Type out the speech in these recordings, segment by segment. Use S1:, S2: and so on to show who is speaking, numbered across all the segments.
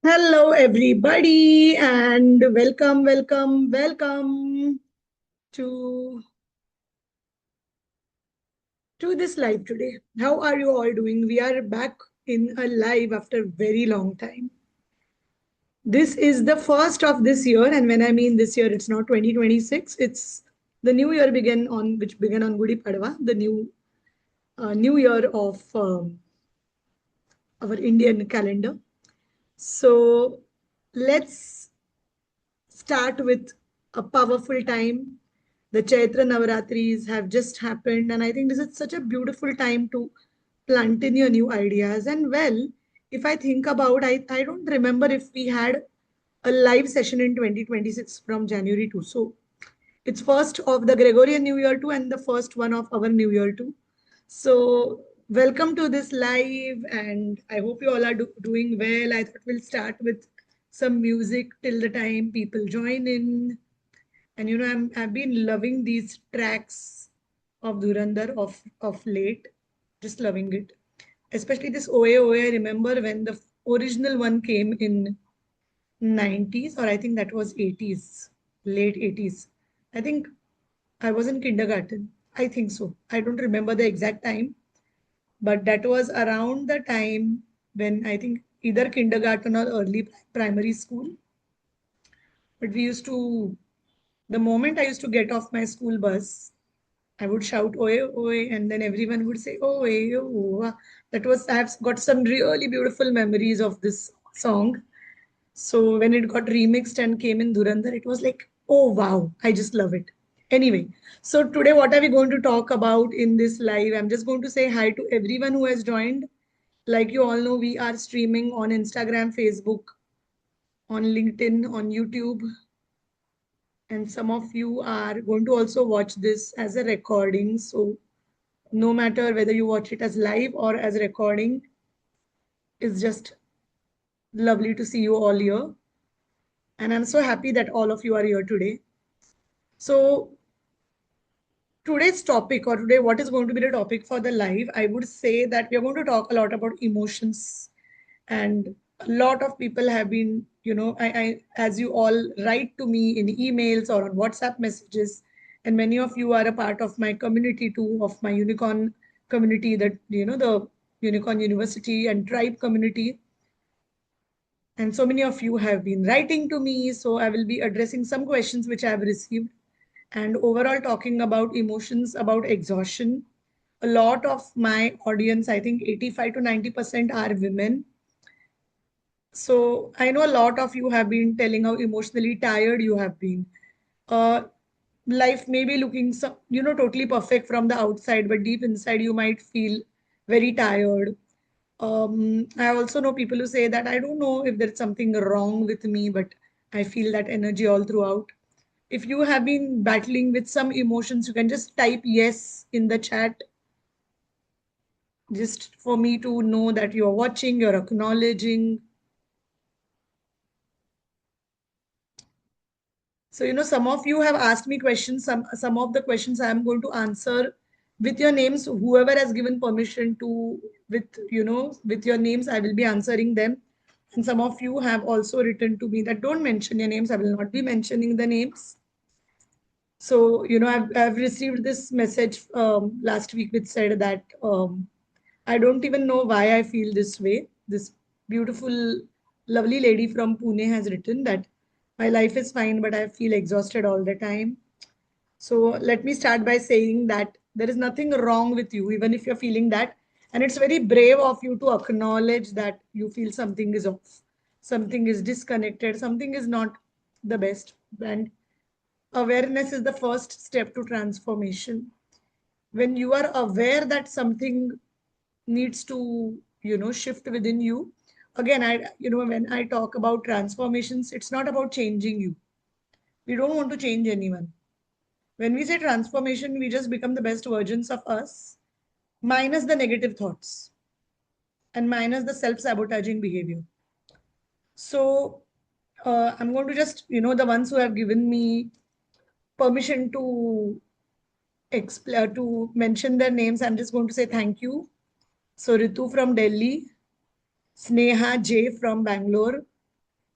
S1: Hello, everybody, and welcome to this live today. How are you all doing? We are back in a live after a very long time. This is the first of this year, and when I mean this year, it's not 2026. It's the new year which began on Gudi Padwa, the new year of our Indian calendar. So let's start with a powerful time. The Chaitra Navaratris have just happened, and I think this is such a beautiful time to plant in your new ideas. And well, if I think about, I don't remember if we had a live session in 2026 from January 2. So it's first of the Gregorian New Year too, and the first one of our New Year too. So welcome to this live, and I hope you all are doing well. I thought we'll start with some music till the time people join in. And I've been loving these tracks of Durandar of late, just loving it. Especially this Oye Oye. I remember when the original one came in 90s, or I think that was 80s, late 80s. I think I was in kindergarten. I think so. I don't remember the exact time, but that was around the time when I think either kindergarten or early primary school. But we used to, the moment I used to get off my school bus, I would shout "Oye, oye," and then everyone would say "Oye, oh." That was, I've got some really beautiful memories of this song. So when it got remixed and came in Durandar, it was like, oh wow, I just love it. Anyway, so today what are we going to talk about in this live? I'm just going to say hi to everyone who has joined. Like you all know, we are streaming on Instagram, Facebook, on LinkedIn, on YouTube, and some of you are going to also watch this as a recording. So no matter whether you watch it as live or as a recording, it's just lovely to see you all here. And I'm so happy that all of you are here today. So today's topic, or today what is going to be the topic for the live, I would say that we are going to talk a lot about emotions. And a lot of people have been, I as you all write to me in emails or on WhatsApp messages, and many of you are a part of my community too, of my unicorn community, that the unicorn university and tribe community. And so many of you have been writing to me, so I will be addressing some questions which I have received, and overall talking about emotions, about exhaustion. A lot of my audience, I think 85 to 90% are women. So I know a lot of you have been telling how emotionally tired you have been. Uh, Life may be looking totally perfect from the outside, but deep inside you might feel very tired. I also know people who say that I don't know if there's something wrong with me, but I feel that energy all throughout. If you have been battling with some emotions, you can just type yes in the chat, just for me to know that you're watching, you're acknowledging. So, some of you have asked me questions. Some of the questions I am going to answer with your names. Whoever has given permission to, with your names, I will be answering them. And some of you have also written to me that don't mention your names. I will not be mentioning the names. So, I've received this message last week which said that I don't even know why I feel this way. This beautiful, lovely lady from Pune has written that my life is fine, but I feel exhausted all the time. So let me start by saying that there is nothing wrong with you, even if you're feeling that. And it's very brave of you to acknowledge that you feel something is off, something is disconnected, something is not the best. And awareness is the first step to transformation. When you are aware that something needs to, shift within you, again, when I talk about transformations, it's not about changing you. We don't want to change anyone. When we say transformation, we just become the best versions of us, minus the negative thoughts and minus the self-sabotaging behavior. So I'm going to just, the ones who have given me permission to to mention their names, I'm just going to say thank you. So Ritu from Delhi, Sneha J from Bangalore,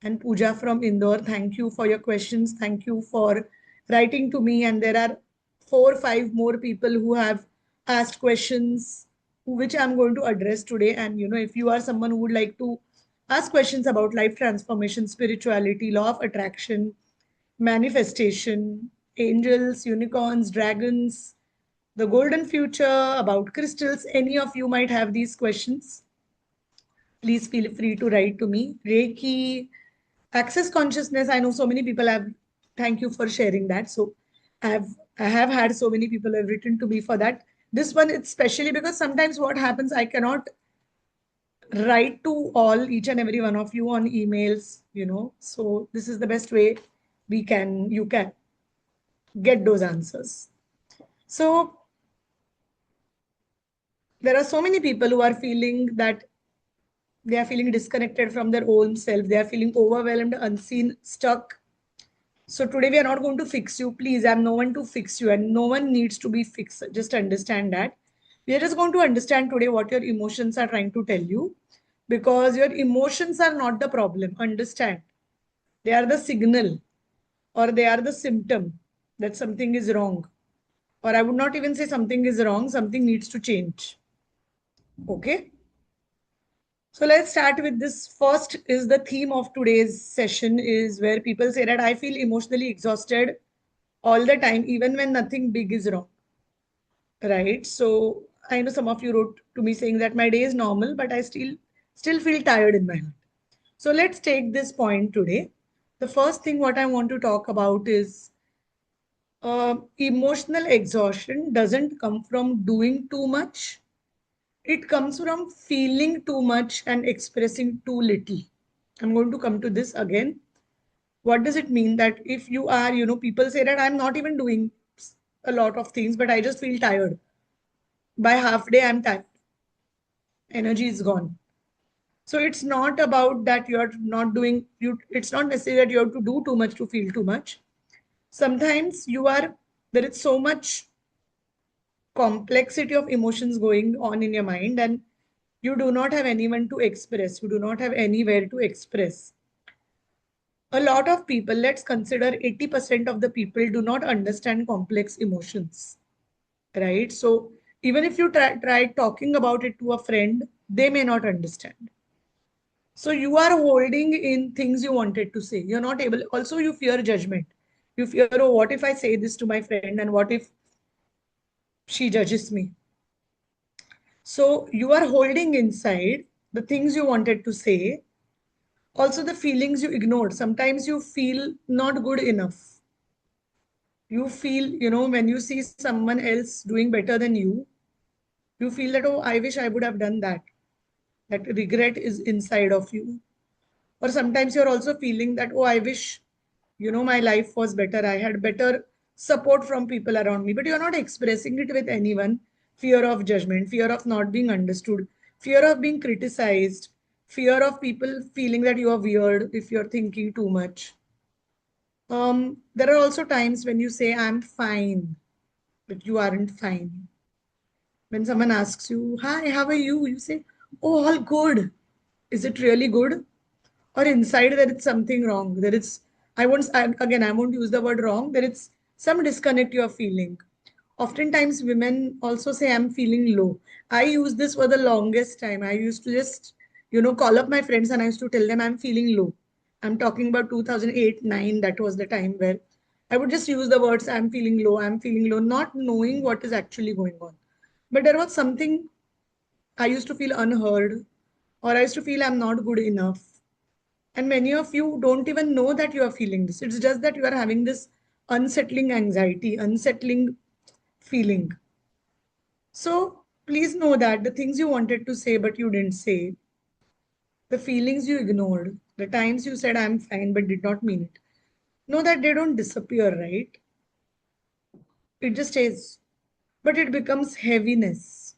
S1: And Pooja from Indore, thank you for your questions. Thank you for writing to me. And there are 4 or 5 more people who have asked questions, which I'm going to address today. And if you are someone who would like to ask questions about life transformation, spirituality, law of attraction, manifestation, angels, unicorns, dragons, the golden future, about crystals, any of you might have these questions, please feel free to write to me. Reiki, access consciousness. I know so many people have. Thank you for sharing that. So, I have had so many people have written to me for that. This one, it's especially because sometimes what happens, I cannot write to all each and every one of you on emails. So this is the best way you can get those answers. So there are so many people who are feeling that they are feeling disconnected from their own self. They are feeling overwhelmed, unseen, stuck. So today we are not going to fix you. Please, I'm no one to fix you and no one needs to be fixed. Just understand that. We are just going to understand today what your emotions are trying to tell you, because your emotions are not the problem. Understand. They are the signal, or they are the symptom that something is wrong. Or I would not even say something is wrong, something needs to change. Okay? So let's start with this. First is the theme of today's session is where people say that I feel emotionally exhausted all the time, even when nothing big is wrong. Right? So I know some of you wrote to me saying that my day is normal, but I still feel tired in my heart. So let's take this point today. The first thing what I want to talk about is emotional exhaustion doesn't come from doing too much. It comes from feeling too much and expressing too little. I'm going to come to this again. What does it mean that if you are, people say that I'm not even doing a lot of things, but I just feel tired. By half day, I'm tired. Energy is gone. So it's not about that you're not doing, it's not necessary that you have to do too much to feel too much. Sometimes there is so much complexity of emotions going on in your mind, and you do not have anyone to express, you do not have anywhere to express. A lot of people, let's consider 80% of the people do not understand complex emotions, right? So even if you try talking about it to a friend, they may not understand. So you are holding in things you wanted to say, you're not able. Also, you fear judgment. You fear, oh, what if I say this to my friend, and what if she judges me? So you are holding inside the things you wanted to say, also the feelings you ignored. Sometimes you feel not good enough. You feel, when you see someone else doing better than you feel that, oh, I wish I would have done that. That regret is inside of you. Or sometimes you're also feeling that, oh, I wish, my life was better. I had better support from people around me, but you're not expressing it with anyone. Fear of judgment, fear of not being understood, fear of being criticized, fear of people feeling that you are weird if you're thinking too much. There are also times when you say, I'm fine, but you aren't fine. When someone asks you, hi, how are you? You say, oh, all good. Is it really good? Or inside there is something wrong. I won't use the word wrong. There is some disconnect you are feeling. Oftentimes, women also say, I'm feeling low. I used this for the longest time. I used to just, call up my friends and I used to tell them I'm feeling low. I'm talking about 2008, 9. That was the time where I would just use the words, I'm feeling low, not knowing what is actually going on. But there was something. I used to feel unheard, or I used to feel I'm not good enough. And many of you don't even know that you are feeling this. It's just that you are having this unsettling anxiety, unsettling feeling. So please know that the things you wanted to say but you didn't say, the feelings you ignored, the times you said I'm fine but did not mean it, know that they don't disappear, right? It just stays. But it becomes heaviness,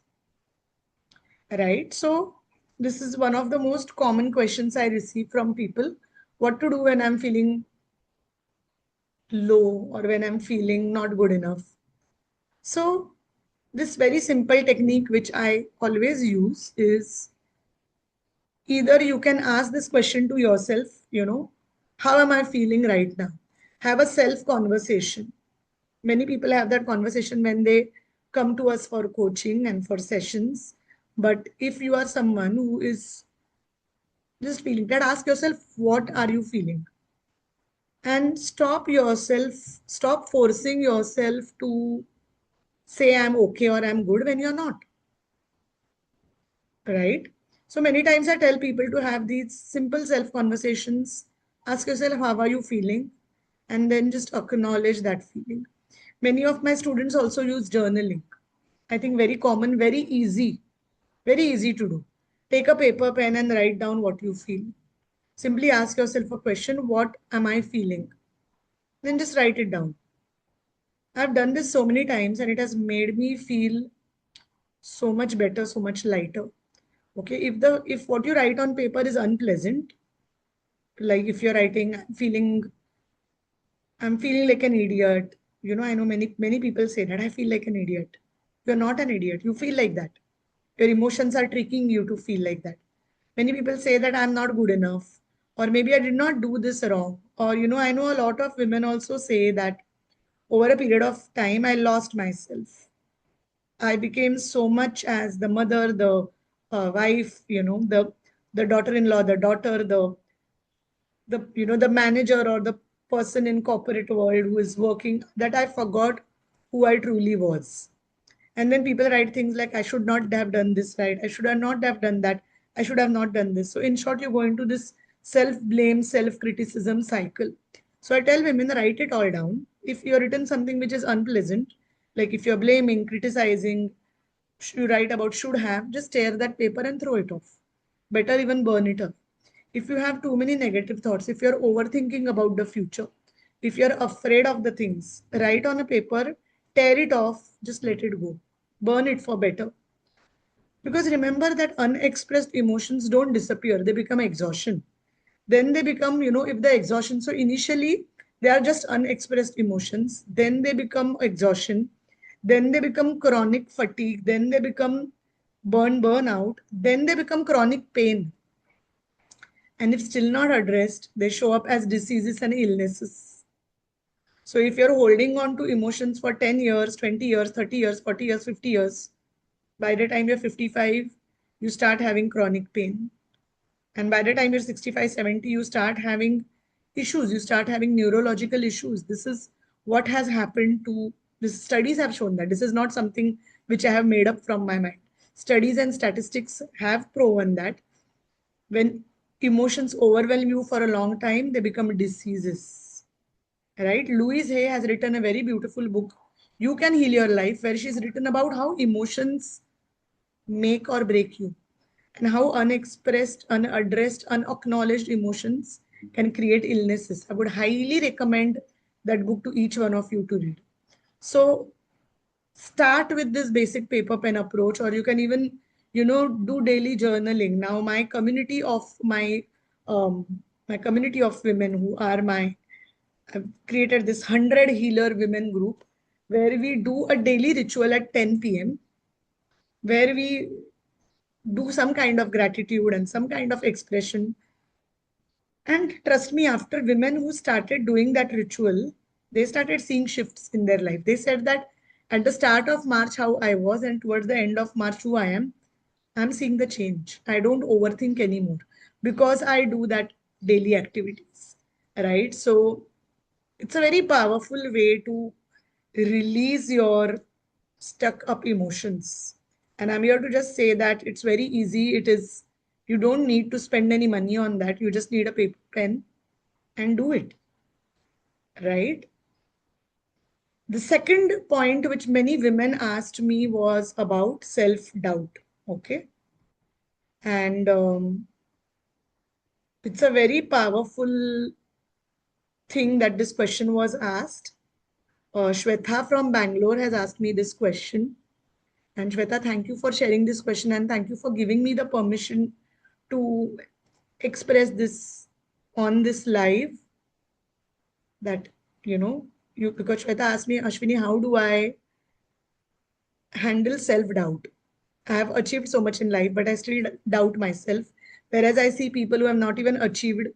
S1: right? So this is one of the most common questions I receive from people. What to do when I'm feeling low or when I'm feeling not good enough? So this very simple technique which I always use is either you can ask this question to yourself, How am I feeling right now? Have a self conversation. Many people have that conversation when they come to us for coaching and for sessions. But if you are someone who is just feeling that, ask yourself, what are you feeling? And stop forcing yourself to say I'm okay or I'm good when you're not, right? So many times I tell people to have these simple self conversations. Ask yourself, how are you feeling? And then just acknowledge that feeling. Many of my students also use journaling. I think very common, very easy to do. Take a paper, pen, and write down what you feel. Simply ask yourself a question: what am I feeling? Then just write it down. I've done this so many times and it has made me feel so much better, so much lighter. Okay, if what you write on paper is unpleasant, like if you're writing, I'm feeling like an idiot. I know many people say that I feel like an idiot. You're not an idiot. You feel like that. Your emotions are tricking you to feel like that. Many people say that I'm not good enough, or maybe I did not do this wrong. Or, I know a lot of women also say that over a period of time, I lost myself. I became so much as the mother, the wife, the daughter-in-law, the daughter, the manager or the person in corporate world who is working, that I forgot who I truly was. And then people write things like, I should not have done this, right? I should have not have done that. I should have not done this. So in short, you go into this self-blame, self-criticism cycle. So I tell women, write it all down. If you're written something which is unpleasant, like if you're blaming, criticizing, you write about should have, just tear that paper and throw it off. Better even burn it up. If you have too many negative thoughts, if you're overthinking about the future, if you're afraid of the things, write on a paper, tear it off, just let it go. Burn it for better. Because remember that unexpressed emotions don't disappear, they become exhaustion. Then they become, if the exhaustion, so initially they are just unexpressed emotions, then they become exhaustion, then they become chronic fatigue, then they become burnout, then they become chronic pain. And if still not addressed, they show up as diseases and illnesses. So if you're holding on to emotions for 10 years, 20 years, 30 years, 40 years, 50 years, by the time you're 55, you start having chronic pain. And by the time you're 65, 70, you start having issues. You start having neurological issues. This is what has happened to this. Studies have shown that. This is not something which I have made up from my mind. Studies and statistics have proven that when emotions overwhelm you for a long time, they become diseases. Right? Louise Hay has written a very beautiful book, You Can Heal Your Life, where she's written about how emotions make or break you and how unexpressed, unaddressed, unacknowledged emotions can create illnesses. I would highly recommend that book to each one of you to read. So start with this basic paper pen approach, or you can even, do daily journaling. Now, my community of women who are I've created this 100 healer women group where we do a daily ritual at 10 p.m. where we do some kind of gratitude and some kind of expression. And trust me, after women who started doing that ritual, they started seeing shifts in their life. They said that at the start of March, how I was, and towards the end of March, who I am, I'm seeing the change. I don't overthink anymore because I do that daily activities. Right. So it's a very powerful way to release your stuck up emotions. And I'm here to just say that it's very easy. You don't need to spend any money on that. You just need a paper pen and do it. Right. The second point, which many women asked me, was about self doubt. Okay. And it's a very powerful thing that this question was asked. Shweta from Bangalore has asked me this question. And Shweta, thank you for sharing this question and thank you for giving me the permission to express this on this live. That, you know, because Shweta asked me, Ashwini, how do I handle self doubt? I have achieved so much in life, but I still doubt myself. Whereas I see people who have not even achieved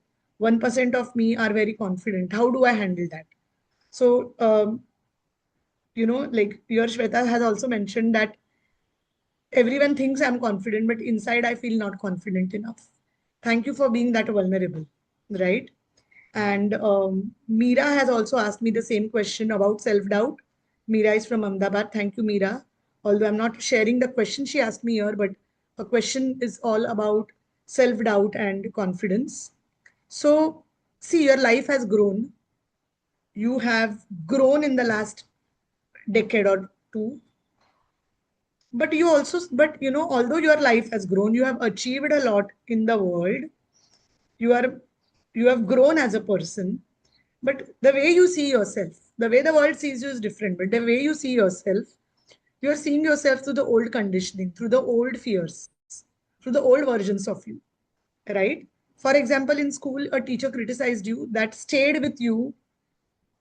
S1: 1% of me are very confident. How do I handle that? So, like your Shweta has also mentioned that everyone thinks I'm confident, but inside I feel not confident enough. Thank you for being that vulnerable, right? And Meera has also asked me the same question about self doubt. Meera is from Ahmedabad. Thank you, Meera. Although I'm not sharing the question she asked me here, but her question is all about self doubt and confidence. So, see, your life has grown. You have grown in the last decade or two, but although your life has grown, you have achieved a lot in the world. You are, you have grown as a person, but the way you see yourself, the way the world sees you is different. But the way you see yourself, you're seeing yourself through the old conditioning, through the old fears, through the old versions of you, right? For example, in school, a teacher criticized you that stayed with you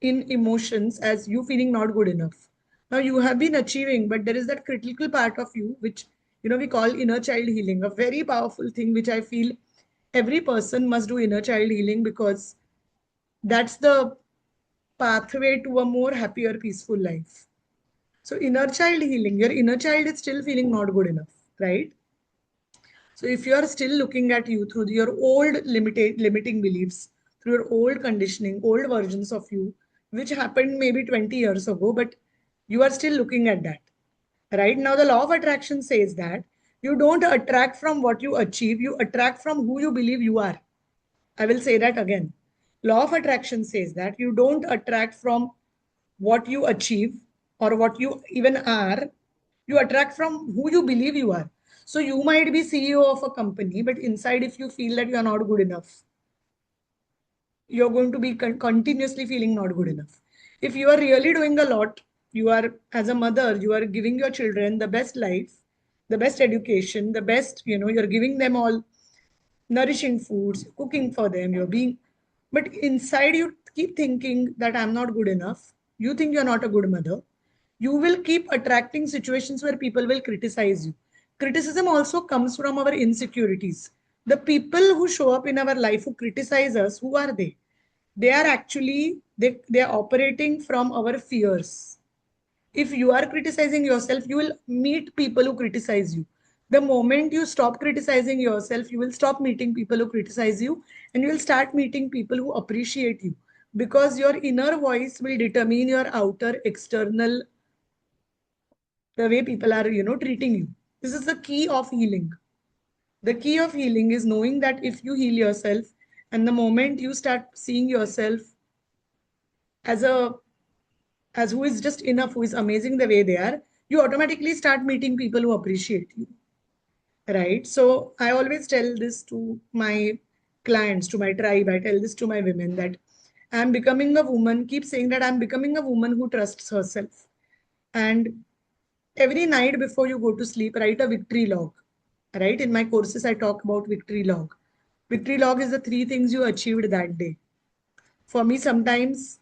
S1: in emotions as you feeling not good enough. Now you have been achieving, but there is that critical part of you which we call inner child healing, a very powerful thing which I feel every person must do inner child healing, because that's the pathway to a more happier, peaceful life. So inner child healing, your inner child is still feeling not good enough, right? So if you are still looking at you through your old limiting beliefs, through your old conditioning, old versions of you, which happened maybe 20 years ago, but you are still looking at that. Right now, the law of attraction says that you don't attract from what you achieve, you attract from who you believe you are. I will say that again. Law of attraction says that you don't attract from what you achieve or what you even are. You attract from who you believe you are. So you might be CEO of a company, but inside, if you feel that you are not good enough, you're going to be continuously feeling not good enough. If you are really doing a lot, you are, as a mother, you are giving your children the best life, the best education, the best, you're giving them all nourishing foods, cooking for them, you're being, but inside you keep thinking that I'm not good enough. You think you're not a good mother. You will keep attracting situations where people will criticize you. Criticism also comes from our insecurities. The people who show up in our life who criticize us, who are they? They are actually, they are operating from our fears. If you are criticizing yourself, you will meet people who criticize you. The moment you stop criticizing yourself, you will stop meeting people who criticize you, and you will start meeting people who appreciate you, because your inner voice will determine your outer external, the way people are treating you. This is the key of healing. The key of healing is knowing that if you heal yourself, and the moment you start seeing yourself as a, as who is just enough, who is amazing the way they are, you automatically start meeting people who appreciate you, right? So I always tell this to my clients, to my tribe, I tell this to my women that I'm becoming a woman, keep saying that I'm becoming a woman who trusts herself. And every night before you go to sleep, write a victory log, right? In my courses, I talk about victory log. Victory log is the three things you achieved that day. For me, sometimes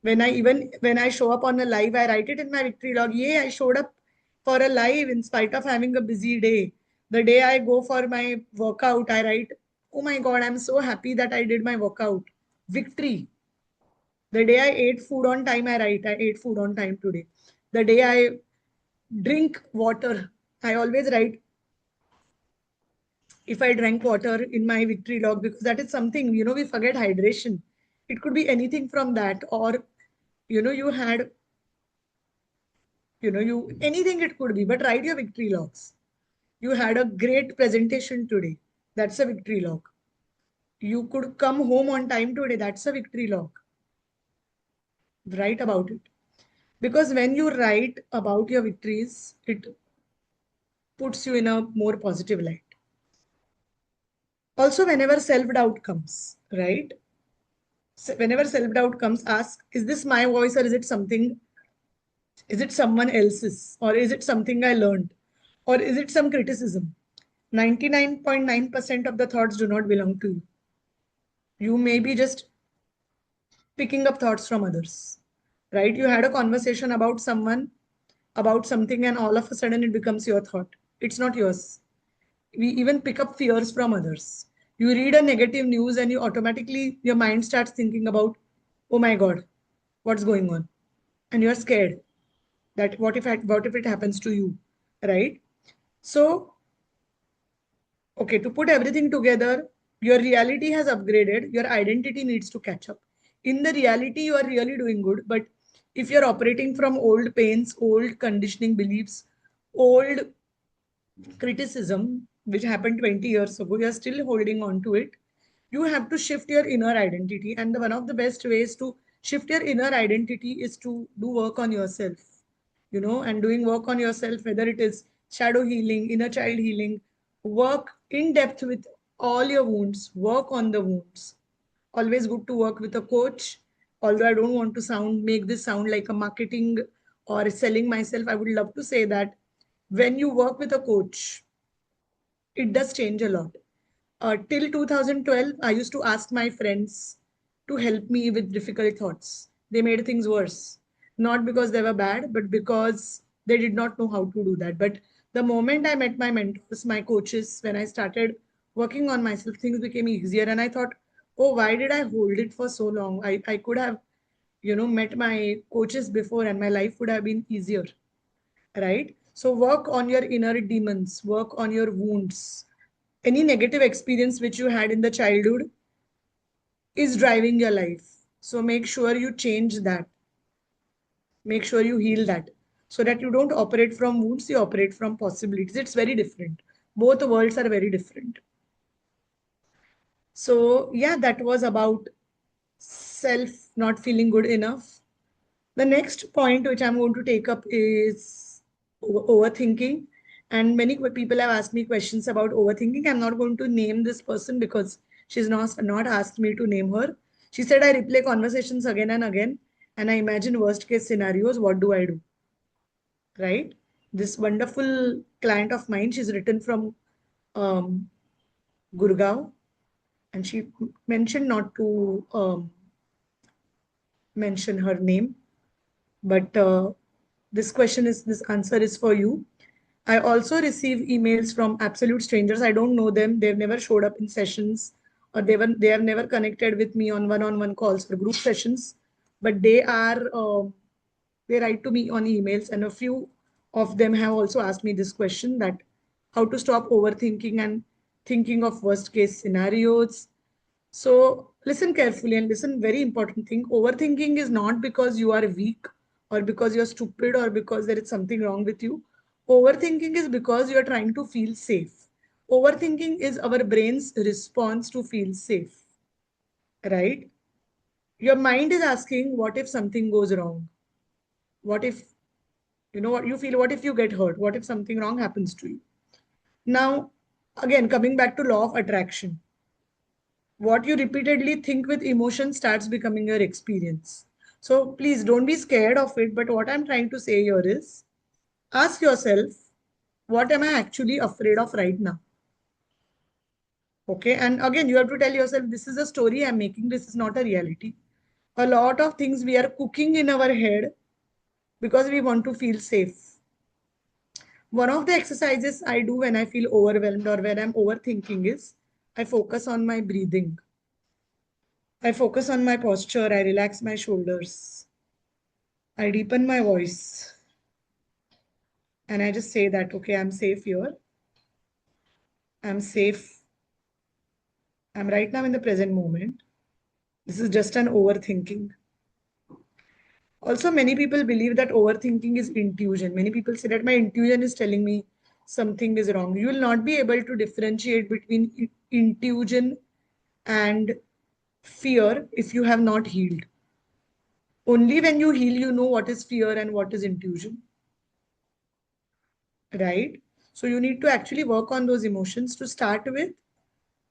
S1: when I show up on a live, I write it in my victory log. Yeah, I showed up for a live in spite of having a busy day. The day I go for my workout, I write, oh my God, I'm so happy that I did my workout. Victory. The day I ate food on time, I write, I ate food on time today. The day I drink water, I always write if I drank water in my victory log, because that is something, we forget hydration. It could be anything from that, or, you had, anything it could be, but write your victory logs. You had a great presentation today. That's a victory log. You could come home on time today. That's a victory log. Write about it. Because when you write about your victories, it puts you in a more positive light. Also, whenever self doubt comes, right? So whenever self doubt comes, ask, is this my voice, or is it something, is it someone else's, or is it something I learned, or is it some criticism? 99.9% of the thoughts do not belong to you. You may be just picking up thoughts from others, right? You had a conversation about someone, about something, and all of a sudden it becomes your thought. It's not yours. We even pick up fears from others. You read a negative news and you automatically, your mind starts thinking about, oh my God, what's going on? And you're scared that what if it happens to you, right? So, okay, to put everything together, your reality has upgraded, your identity needs to catch up. In the reality, you are really doing good, but if you're operating from old pains, old conditioning beliefs, old criticism, which happened 20 years ago, you're still holding on to it. You have to shift your inner identity. And one of the best ways to shift your inner identity is to do work on yourself, and doing work on yourself, whether it is shadow healing, inner child healing, work in depth with all your wounds, work on the wounds. Always good to work with a coach. Although I don't want to make this sound like a marketing or selling myself, I would love to say that when you work with a coach, it does change a lot. Till 2012, I used to ask my friends to help me with difficult thoughts. They made things worse. Not because they were bad, but because they did not know how to do that. But the moment I met my mentors, my coaches, when I started working on myself, things became easier. And I thought, oh, why did I hold it for so long? I could have, met my coaches before and my life would have been easier, right? So work on your inner demons, work on your wounds. Any negative experience which you had in the childhood is driving your life. So make sure you change that. Make sure you heal that so that you don't operate from wounds, you operate from possibilities. It's very different. Both worlds are very different. So, yeah, that was about self not feeling good enough. The next point which I'm going to take up is overthinking. And many people have asked me questions about overthinking. I'm not going to name this person because she's not asked me to name her. She said, I replay conversations again and again, and I imagine worst case scenarios. What do I do? Right? This wonderful client of mine, she's written from um, Gurgaon, and she mentioned not to mention her name. But this answer is for you. I also receive emails from absolute strangers. I don't know them. They've never showed up in sessions, or they have never connected with me on one-on-one calls or group sessions. But they write to me on emails, and a few of them have also asked me this question: that how to stop overthinking and thinking of worst case scenarios. So listen carefully and listen, very important thing. Overthinking is not because you are weak or because you're stupid or because there is something wrong with you. Overthinking is because you're trying to feel safe. Overthinking is our brain's response to feel safe, right? Your mind is asking, what if something goes wrong? What if, what you feel, what if you get hurt? What if something wrong happens to you? Now, again, coming back to law of attraction, what you repeatedly think with emotion starts becoming your experience. So please don't be scared of it. But what I'm trying to say here is ask yourself, what am I actually afraid of right now? Okay. And again, you have to tell yourself, this is a story I'm making. This is not a reality. A lot of things we are cooking in our head because we want to feel safe. One of the exercises I do when I feel overwhelmed or when I'm overthinking is I focus on my breathing. I focus on my posture. I relax my shoulders. I deepen my voice and I just say that, okay, I'm safe here. I'm safe. I'm right now in the present moment. This is just an overthinking. Also, many people believe that overthinking is intuition. Many people say that my intuition is telling me something is wrong. You will not be able to differentiate between intuition and fear if you have not healed. Only when you heal, you know what is fear and what is intuition, right? So you need to actually work on those emotions to start with.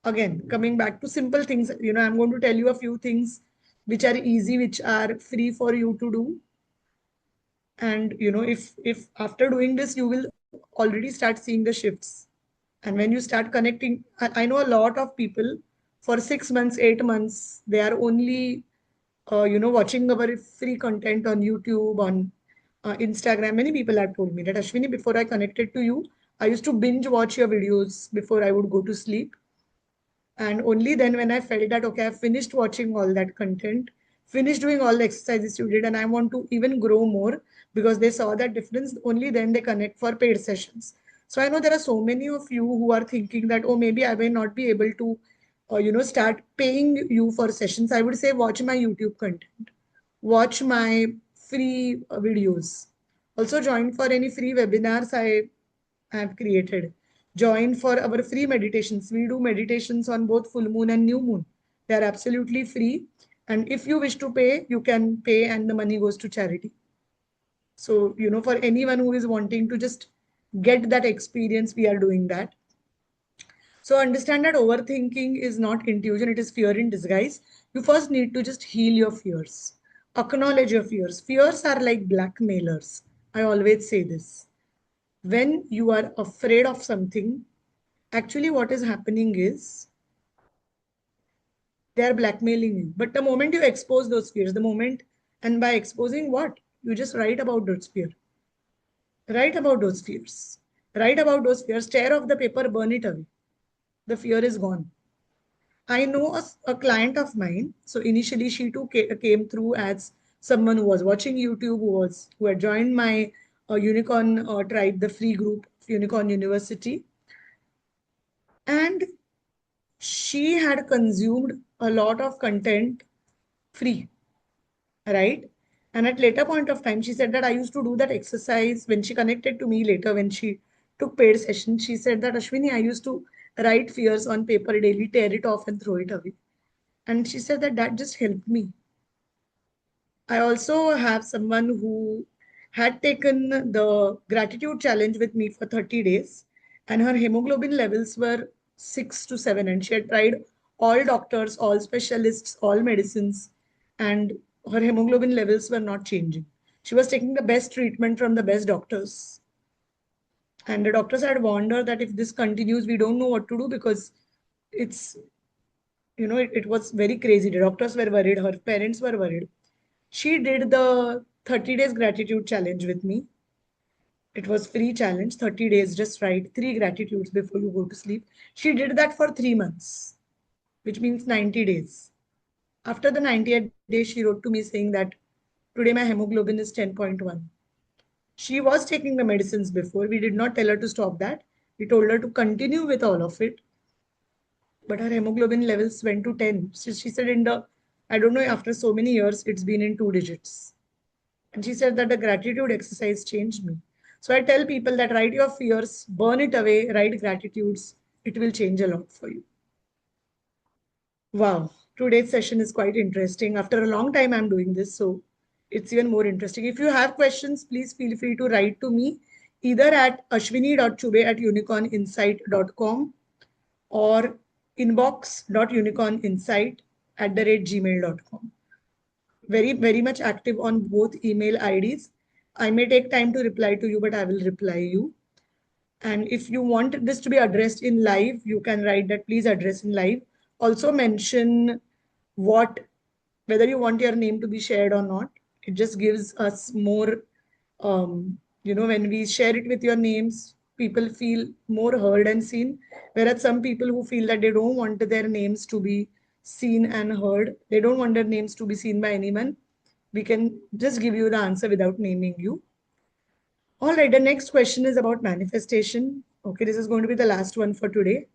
S1: Again, coming back to simple things, I'm going to tell you a few things which are easy, which are free for you to do. And if after doing this, you will already start seeing the shifts. And when you start connecting, I know a lot of people for 6 months, 8 months, they are only watching our free content on YouTube, on Instagram. Many people have told me that, Ashwini, before I connected to you, I used to binge watch your videos before I would go to sleep. And only then, when I felt that, okay, I've finished watching all that content, finished doing all the exercises you did, and I want to even grow more because they saw that difference, only then they connect for paid sessions. So I know there are so many of you who are thinking that, oh, maybe I may not be able to, start paying you for sessions. I would say watch my YouTube content, watch my free videos. Also join for any free webinars I have created. Join for our free meditations. We do meditations on both full moon and new moon. They are absolutely free. And if you wish to pay, you can pay and the money goes to charity. So, for anyone who is wanting to just get that experience, we are doing that. So understand that overthinking is not intuition, it is fear in disguise. You first need to just heal your fears. Acknowledge your fears. Fears are like blackmailers. I always say this. When you are afraid of something, actually what is happening is they are blackmailing you. But the moment you expose those fears, the moment, and by exposing what? You just write about those fears. Write about those fears. Write about those fears. Tear off the paper, burn it away. The fear is gone. I know a client of mine. So initially, she too came through as someone who was watching YouTube, who had joined my Unicorn tribe, the free group of Unicorn University, and she had consumed a lot of content free, right? And at later point of time, she said that I used to do that exercise when she connected to me later when she took paid session. She said that Ashwini, I used to write fears on paper daily, tear it off and throw it away. And she said that that just helped me. I also have someone who had taken the gratitude challenge with me for 30 days, and her hemoglobin levels were 6 to 7. And she had tried all doctors, all specialists, all medicines, and her hemoglobin levels were not changing. She was taking the best treatment from the best doctors. And the doctors had warned her that if this continues, we don't know what to do because it's, it was very crazy. The doctors were worried, her parents were worried. She did the 30 days gratitude challenge with me. It was free challenge, 30 days, just write 3 gratitudes before you go to sleep. She did that for 3 months, which means 90 days. After the 90th day, she wrote to me saying that today my hemoglobin is 10.1. She was taking the medicines before. We did not tell her to stop that. We told her to continue with all of it. But her hemoglobin levels went to 10. So she said I don't know, after so many years, it's been in 2 digits. And she said that the gratitude exercise changed me. So I tell people that write your fears, burn it away, write gratitudes. It will change a lot for you. Wow, today's session is quite interesting. After a long time, I'm doing this, so it's even more interesting. If you have questions, please feel free to write to me either at ashwini.chube@unicorninsight.com or inbox.unicorninsight@gmail.com. Very, very much active on both email IDs. I may take time to reply to you, but I will reply you. And if you want this to be addressed in live, you can write that please address in live. Also mention what, whether you want your name to be shared or not. It just gives us more, when we share it with your names, people feel more heard and seen. Whereas some people who feel that they don't want their names to be seen and heard, they don't want their names to be seen by anyone. We can just give you the answer without naming you. All right, the next question is about manifestation. Okay, this is going to be the last one for today.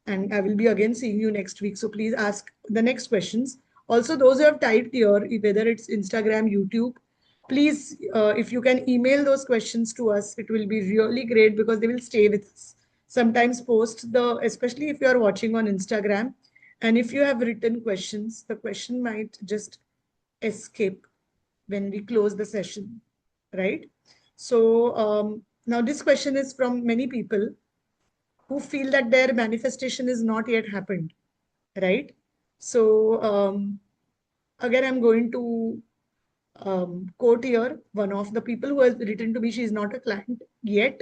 S1: And I will be again seeing you next week. So please ask the next questions. Also, those who have typed here, whether it's Instagram, YouTube, please, if you can email those questions to us, it will be really great because they will stay with us. Sometimes post especially if you are watching on Instagram, and if you have written questions, the question might just escape when we close the session, right? So now this question is from many people who feel that their manifestation is not yet happened, right? So again, I'm going to quote here one of the people who has written to me. She is not a client yet,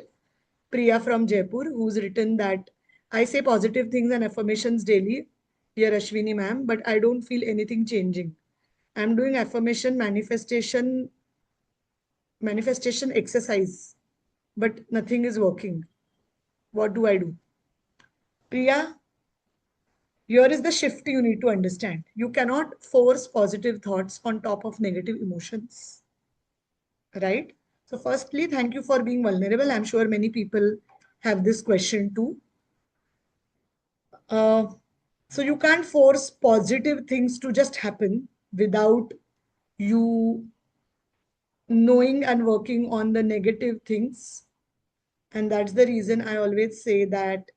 S1: Priya from Jaipur, who's written that I say positive things and affirmations daily, dear Ashwini ma'am, but I don't feel anything changing. I'm doing manifestation exercise, but nothing is working. What do I do? Priya, Here is the shift you need to understand. You cannot force positive thoughts on top of negative emotions, right? So, firstly, thank you for being vulnerable. I'm sure many people have this question too. Uh, so, you can't force positive things to just happen without you knowing and working on the negative things. And that's the reason I always say that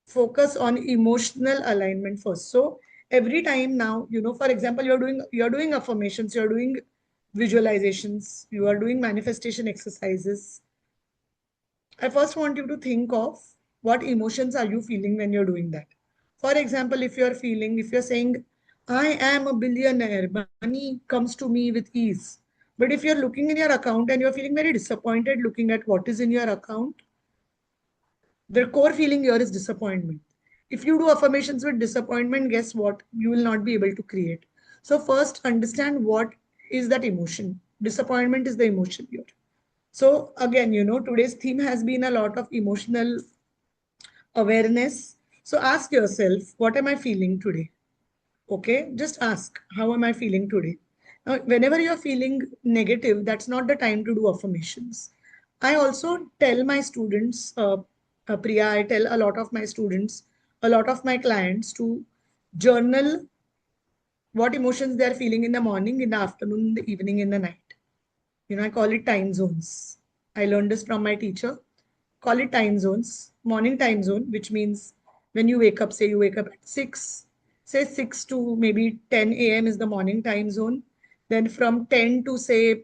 S1: focus on emotional alignment first. So every time now, for example, you're doing affirmations, you're doing visualizations, you are doing manifestation exercises. I first want you to think of what emotions are you feeling when you're doing that. For example, if you're saying, I am a billionaire, money comes to me with ease. But if you're looking in your account and you're feeling very disappointed looking at what is in your account, the core feeling here is disappointment. If you do affirmations with disappointment, guess what? You will not be able to create. So, first, understand what is that emotion. Disappointment is the emotion here. So, again, today's theme has been a lot of emotional awareness. So, ask yourself, what am I feeling today? Okay, just ask, how am I feeling today? Now, whenever you're feeling negative, that's not the time to do affirmations. I also tell my students, Priya, I tell a lot of my students, a lot of my clients to journal what emotions they're feeling in the morning, in the afternoon, in the evening, in the night. I call it time zones. I learned this from my teacher. Call it time zones. Morning time zone, which means when you wake up, say you wake up at 6, say 6 to maybe 10 a.m. is the morning time zone. Then from 10 to say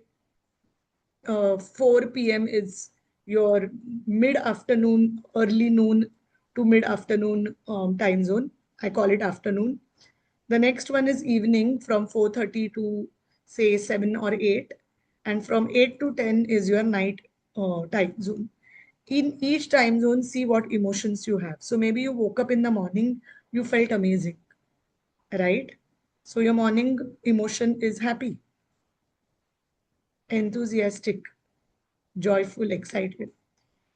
S1: 4 p.m. is your mid afternoon, early noon to mid afternoon time zone. I call it afternoon. The next one is evening from 4:30 to say 7 or 8. And from 8 to 10 is your night time zone. In each time zone, see what emotions you have. So maybe you woke up in the morning, you felt amazing, right? So your morning emotion is happy, enthusiastic, joyful, excited.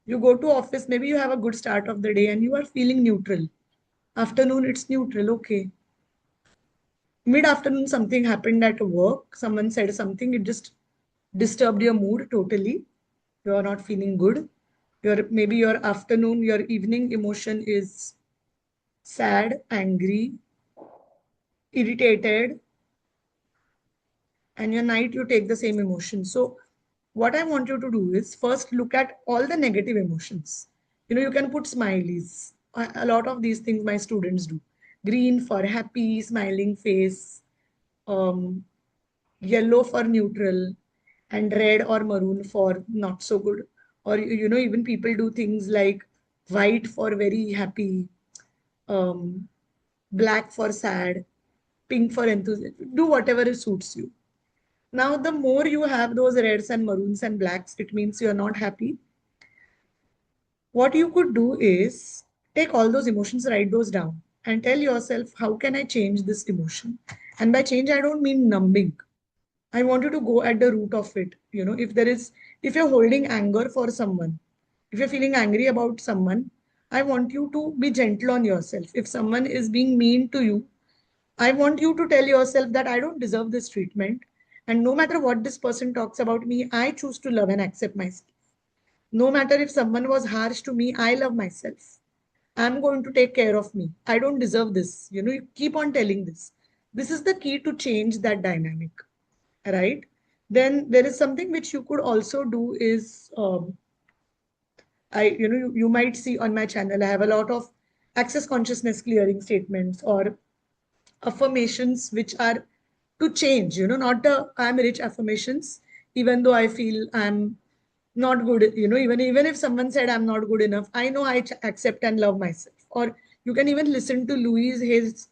S1: You go to office, maybe you have a good start of the day and you are feeling neutral. Afternoon, it's neutral, okay. Mid-afternoon, something happened at work. Someone said something, it just disturbed your mood totally. You are not feeling good. Maybe your afternoon, your evening emotion is sad, angry, irritated, and your night you take the same emotion. So what I want you to do is first look at all the negative emotions. You can put smileys. A lot of these things my students do. Green for happy, smiling face, um, yellow for neutral, and red or maroon for not so good. Or even people do things like white for very happy, um, black for sad, pink for enthusiasm. Do whatever suits you. Now, the more you have those reds and maroons and blacks, it means you're not happy. What you could do is take all those emotions, write those down, and tell yourself, how can I change this emotion? And by change, I don't mean numbing. I want you to go at the root of it. If you're holding anger for someone, if you're feeling angry about someone, I want you to be gentle on yourself. If someone is being mean to you, I want you to tell yourself that I don't deserve this treatment. And no matter what this person talks about me, I choose to love and accept myself. No matter if someone was harsh to me, I love myself. I'm going to take care of me. I don't deserve this. You keep on telling this. This is the key to change that dynamic, right? Then there is something which you could also do is you might see on my channel, I have a lot of access consciousness clearing statements or affirmations which are to change, not the I'm rich affirmations, even though I feel I'm not good, even if someone said I'm not good enough, I know I accept and love myself. Or you can even listen to Louise Hay's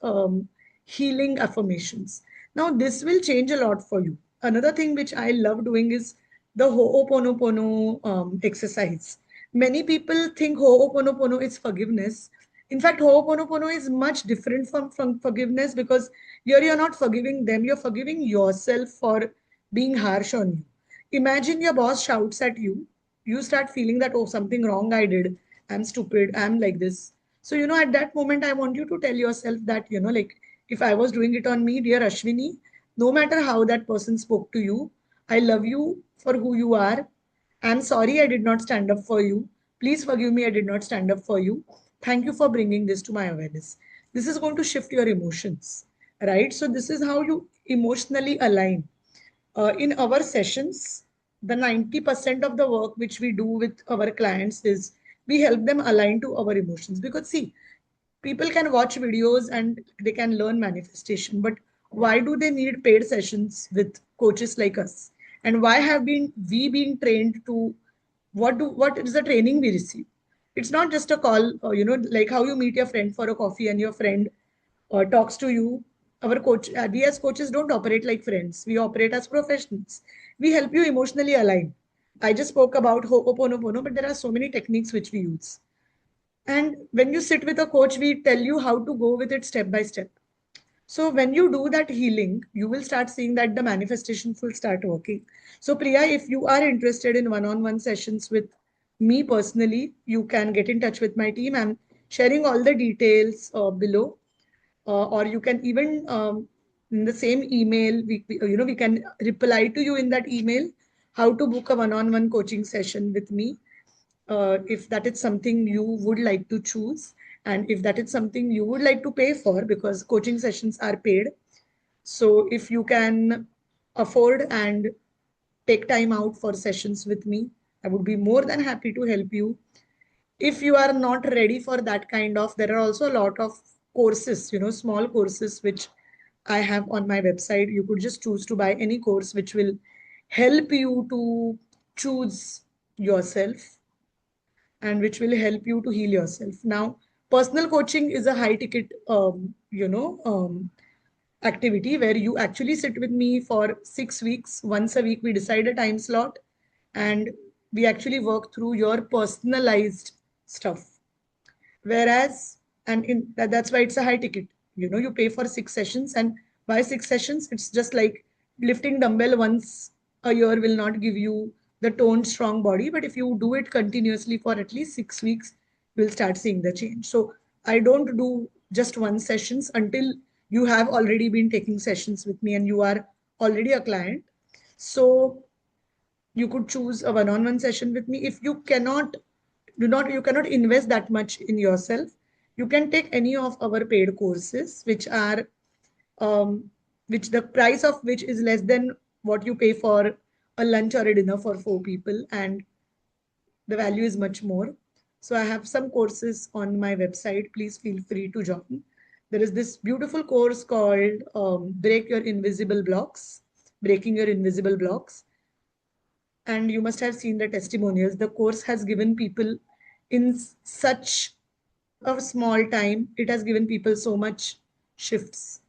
S1: healing affirmations. Now, this will change a lot for you. Another thing which I love doing is the Ho'oponopono exercise. Many people think Ho'oponopono is forgiveness. In fact, Ho'oponopono is much different from forgiveness, because here you're not forgiving them, you're forgiving yourself for being harsh on you. Imagine your boss shouts at you. You start feeling that, oh, something wrong I did. I'm stupid. I'm like this. So, at that moment, I want you to tell yourself that, like if I was doing it on me, dear Ashwini, no matter how that person spoke to you, I love you for who you are. I'm sorry I did not stand up for you. Please forgive me, I did not stand up for you. Thank you for bringing this to my awareness. This is going to shift your emotions, right? So, this is how you emotionally align. In our sessions, the 90% of the work which we do with our clients is we help them align to our emotions. Because, see, people can watch videos and they can learn manifestation, but why do they need paid sessions with coaches like us? And why have been we been trained to what is the training we receive? It's not just a call, like how you meet your friend for a coffee and your friend talks to you. Our coach, we as coaches don't operate like friends. We operate as professionals. We help you emotionally align. I just spoke about Ho'oponopono, but there are so many techniques which we use. And when you sit with a coach, we tell you how to go with it step by step. So when you do that healing, you will start seeing that the manifestations will start working. So Priya, if you are interested in one-on-one sessions with me personally, you can get in touch with my team. I'm sharing all the details below, or you can even in the same email, we can reply to you in that email how to book a one-on-one coaching session with me, if that is something you would like to choose, and if that is something you would like to pay for, because coaching sessions are paid. So if you can afford and take time out for sessions with me, I would be more than happy to help you. If you are not ready for that kind of, there are also a lot of courses, small courses which I have on my website. You could just choose to buy any course which will help you to choose yourself and which will help you to heal yourself. Now, personal coaching is a high ticket, activity where you actually sit with me for 6 weeks. Once a week, we decide a time slot and we actually work through your personalized stuff. Whereas, and that's why it's a high ticket. You pay for 6 sessions, and by 6 sessions, it's just like lifting dumbbell once a year will not give you the toned, strong body. But if you do it continuously for at least 6 weeks, you'll start seeing the change. So I don't do just one sessions until you have already been taking sessions with me and you are already a client. So you could choose a one-on-one session with me. If you cannot invest that much in yourself, you can take any of our paid courses which are um, which the price of which is less than what you pay for a lunch or a dinner for 4 people, and the value is much more. So I have some courses on my website. Please feel free to join. There is this beautiful course called breaking your invisible blocks. And you must have seen the testimonials. The course has given people in such a small time, it has given people so much shifts,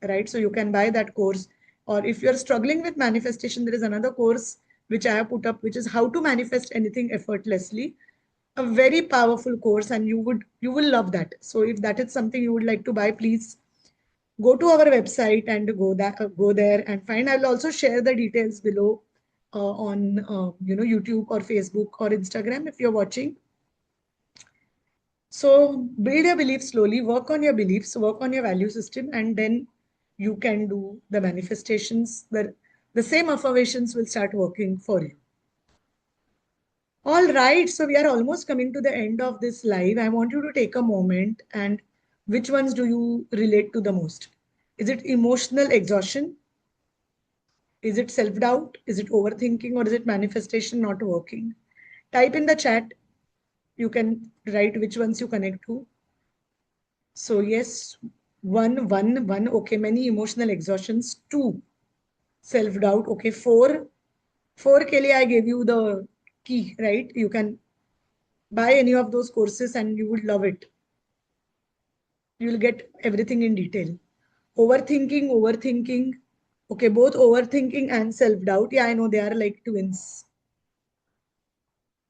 S1: right? So you can buy that course. Or if you're struggling with manifestation, there is another course which I have put up, which is how to manifest anything effortlessly. A very powerful course, and you will love that. So if that is something you would like to buy, please go to our website and go there and find. I will also share the details below on YouTube or Facebook or Instagram if you're watching. So build your beliefs slowly, work on your beliefs, work on your value system, and then you can do the manifestations. The same affirmations will start working for you. All right, so we are almost coming to the end of this live. I want you to take a moment, and which ones do you relate to the most? Is it emotional exhaustion? Is it self-doubt? Is it overthinking, or is it manifestation not working? Type in the chat. You can write which ones you connect to. So yes, one. Okay, many emotional exhaustions. Two, self-doubt. Okay, four ke liye I gave you the key, right? You can buy any of those courses and you would love it. You will get everything in detail. Overthinking. Okay, both overthinking and self-doubt. Yeah, I know they are like twins.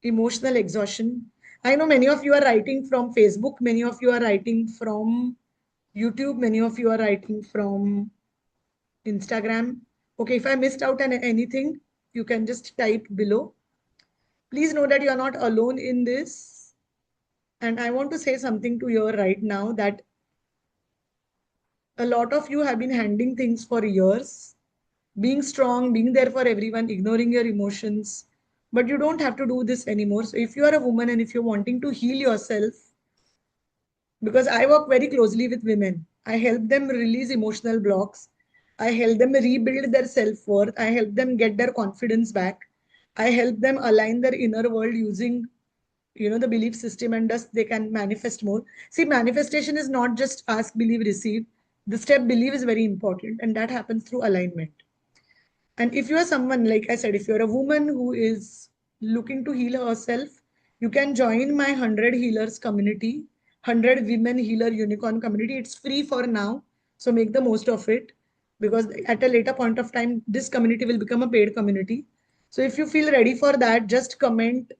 S1: Emotional exhaustion. I know many of you are writing from Facebook, many of you are writing from YouTube, many of you are writing from Instagram. Okay, if I missed out on anything, you can just type below. Please know that you are not alone in this. And I want to say something to you right now that a lot of you have been handling things for years, being strong, being there for everyone, ignoring your emotions. But you don't have to do this anymore. So if you are a woman and if you're wanting to heal yourself, because I work very closely with women, I help them release emotional blocks. I help them rebuild their self worth. I help them get their confidence back. I help them align their inner world using the belief system, and thus they can manifest more. See, manifestation is not just ask, believe, receive. The step believe is very important, and that happens through alignment. And if you are someone, like I said, if you're a woman who is looking to heal herself, you can join my 100 healers community, 100 women healer unicorn community. It's free for now. So make the most of it, because at a later point of time, this community will become a paid community. So if you feel ready for that, just comment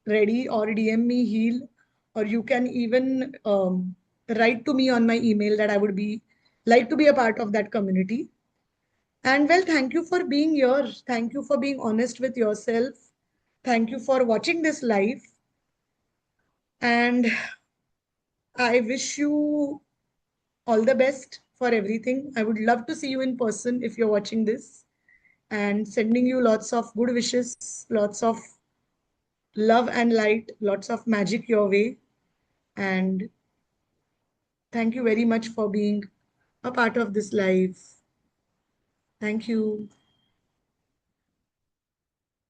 S1: ready or DM me heal, or you can even write to me on my email that I would be like to be a part of that community. And well, thank you for being here. Thank you for being honest with yourself. Thank you for watching this live. And I wish you all the best for everything. I would love to see you in person if you're watching this. And sending you lots of good wishes, lots of love and light, lots of magic your way. And thank you very much for being a part of this live. Thank you.